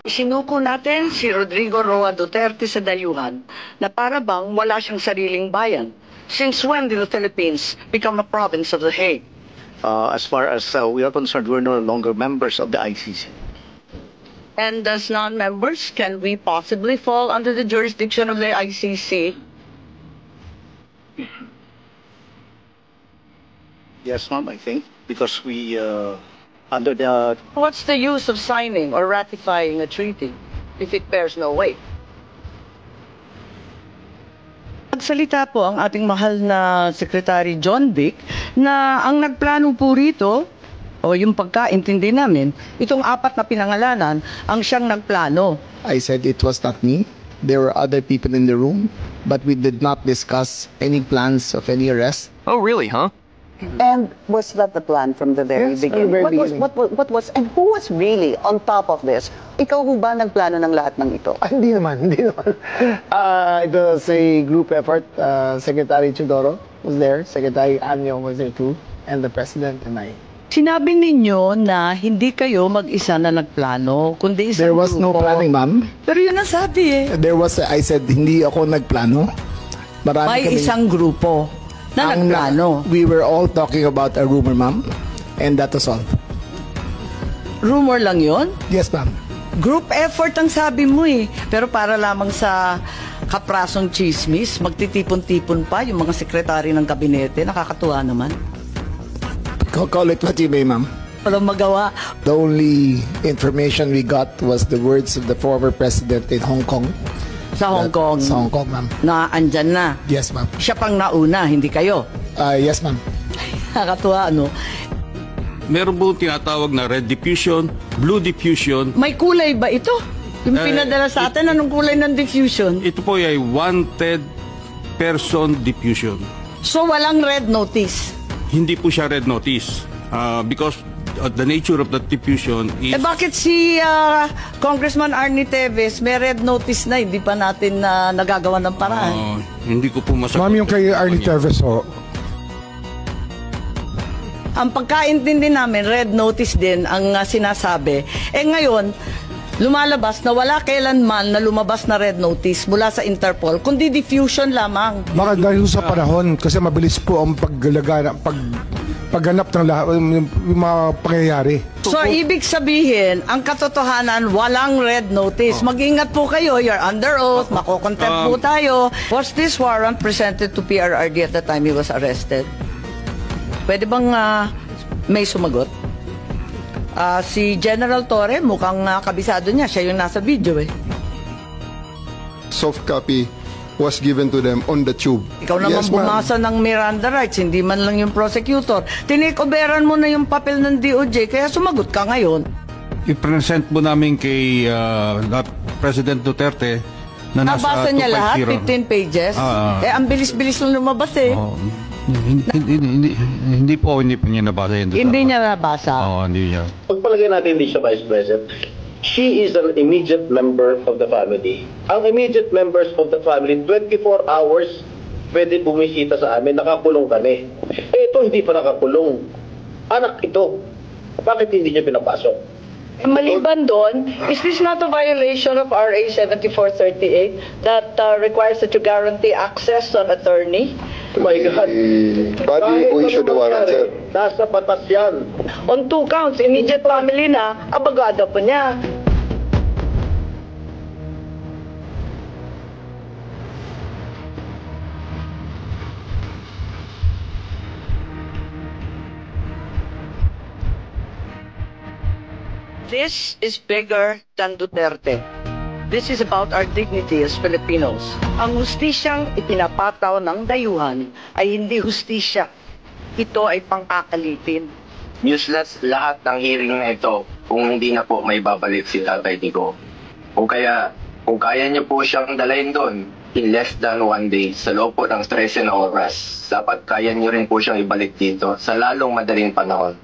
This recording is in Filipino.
Sinuko natin si Rodrigo Roa Duterte sa dayuhan na para bang wala siyang sariling bayan. Since when did the Philippines become a province of The Hague? As far as we are concerned, we're no longer members of the ICC. And as non-members, can we possibly fall under the jurisdiction of the ICC? Yes, ma'am, I think, because we, under the... What's the use of signing or ratifying a treaty if it bears no weight? Nagsalita po ang ating mahal na Secretary John Vic na ang nagplano po rito, o yung pagkaintindi namin, itong apat na pinangalanan ang siyang nagplano. I said it was not me. There were other people in the room, but we did not discuss any plans of any arrest. Oh, really, huh? And was that the plan from the very Yes, from the beginning? very beginning. What was, and who was really on top of this? Ikaw ho ba nagplano ng lahat ng ito? Hindi naman, hindi naman. It was a group effort. Secretary Chudoro was there, Secretary Anyo was there too, and the President and I. Sinabi ninyo na hindi kayo mag-isa na nagplano, kundi isang There was no grupo. planning, ma'am. Pero yun ang sabi eh. I said, hindi ako nagplano. Marami May kaming- isang grupo na Ang- nagplano. We were all talking about a rumor, ma'am, and that was all. Rumor lang yun? Yes, ma'am. Group effort ang sabi mo eh. Pero para lamang sa kaprasong chismis, magtitipon-tipon pa yung mga sekretary ng kabinete. Nakakatuwa naman. Call it what you may, ma'am. Walang magawa. The only information we got was the words of the former president in Hong Kong. Sa Hong Kong, Sa Hong Kong, ma'am. na andyan na. Yes, ma'am. Siya pang nauna, hindi kayo. Yes, ma'am. Nakakatuwa, ano? Meron po tinatawag na red diffusion, blue diffusion. May kulay ba ito? Yung pinadala sa atin, anong kulay ng diffusion? Ito po ay wanted person diffusion. So, walang red notice. Hindi po siya red notice because the nature of the diffusion is... Eh bakit si Congressman Arnie Teves may red notice na, hindi pa natin nagagawa ng paraan? Hindi ko po masagot. Ma'am, yung kay Arnie Teves, ho. Ang pagkaintindi namin, red notice din ang sinasabi. Eh ngayon, lumalabas na wala kailanman na lumabas na red notice mula sa Interpol, kundi diffusion lamang. Baka dahil sa panahon, kasi mabilis po ang pagganap ng lahat, yung mga pangyayari. So, ibig sabihin, ang katotohanan, walang red notice. Mag-ingat po kayo, you're under oath, makokontempt po tayo. Was this warrant presented to PRRD at the time he was arrested? Pwede bang may sumagot? Si General Torre, mukhang kabisado niya. Siya yung nasa video eh. Soft copy was given to them on the tube. Ikaw naman Yes, ma'am. bumasa ng Miranda rights, hindi man lang yung prosecutor. Tinikoberan mo na yung papel ng DOJ, kaya sumagot ka ngayon. I-present po namin kay President Duterte na nasa Nabasa niya lahat, 250. 15 pages. Ang bilis-bilis lang lumabas eh. Hindi po niya nabasa yun. Hindi niya nabasa. Oo, hindi niya. Pagpalagay natin hindi siya Vice President, she is an immediate member of the family. Ang immediate members of the family, 24 hours pwede bumisita sa amin, nakakulong kami. Ito hindi pa nakakulong. Anak ito. Bakit hindi niya pinapasok? Maliban doon, is this not a violation of RA 7438 that requires that you guarantee access to an attorney? Oh my God. Body who issued the warrant, sir. Nasa batas yan. On 2 counts, immediate family na, abagado pa niya. This is bigger than Duterte. This is about our dignity as Filipinos. Ang hustisyang ipinapataw ng dayuhan ay hindi hustisya. Ito ay pangkakalipin. Useless lahat ng hearing na ito kung hindi na po may babalik si Tatay Diggo. O kaya, kung kaya niya po siyang dalayin doon in less than 1 day sa loob po ng 13 na oras, dapat kaya niyo rin po siyang ibalik dito sa lalong madaling panahon.